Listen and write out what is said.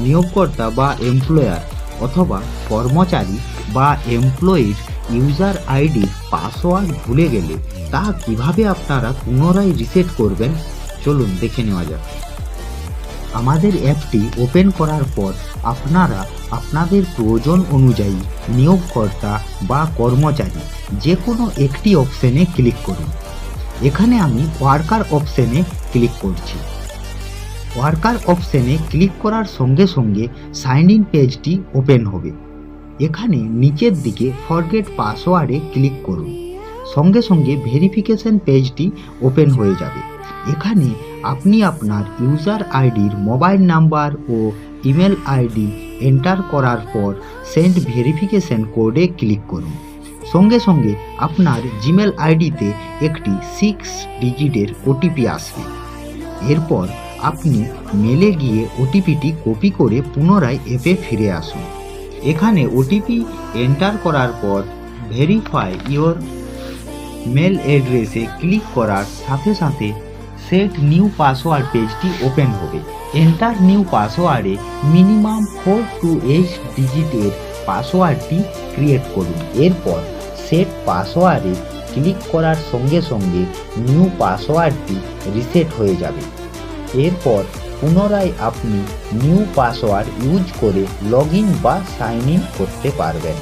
নিয়োগকর্তা বা এমপ্লয়ার অথবা কর্মচারী বা এমপ্লয়ির ইউজার আইডির পাসওয়ার্ড ভুলে গেলে তা কিভাবে আপনারা পুনরায় রিসেট করবেন চলুন দেখে নেওয়া যাক। আমাদের অ্যাপটি ওপেন করার পর আপনারা আপনাদের প্রয়োজন অনুযায়ী নিয়োগকর্তা বা কর্মচারী যে কোনো একটি অপশনে ক্লিক করুন। এখানে আমি ওয়ার্কার অপশনে ক্লিক করছি। ওয়ার্কার অপশনে ক্লিক করার সঙ্গে সঙ্গে সাইন ইন পেজটি ওপেন হবে। এখানে নিচের দিকে ফরগেট পাসওয়ার্ডে ক্লিক করুন। সঙ্গে সঙ্গে ভেরিফিকেশন পেজটি ওপেন হয়ে যাবে। এখানে আপনি আপনার ইউজার আইডির মোবাইল নাম্বার ও ইমেল আইডি এন্টার করার পর সেন্ড ভেরিফিকেশন কোডে ক্লিক করুন। সঙ্গে সঙ্গে আপনার জিমেল আইডিতে একটি 6 ডিজিটের ওটিপি আসবে। এরপর আপনি মেলে গিয়ে ওটিপিটি কপি করে পুনরায় অ্যাপে ফিরে আসুন। এখানে ওটিপি এন্টার করার পর ভেরিফাই ইওর মেল অ্যাড্রেসে ক্লিক করার সাথে সাথে সেট নিউ পাসওয়ার্ড পেজটি ওপেন হবে। এন্টার নিউ পাসওয়ার্ডে মিনিমাম 4 to 8 ডিজিটের পাসওয়ার্ডটি ক্রিয়েট করুন। এরপর সেট পাসওয়ার্ডে ক্লিক করার সঙ্গে সঙ্গে নিউ পাসওয়ার্ডটি রিসেট হয়ে যাবে। এরপর পুনরায় আপনি নিউ পাসওয়ার্ড ইউজ করে লগ ইন বা সাইন ইন করতে পারবেন।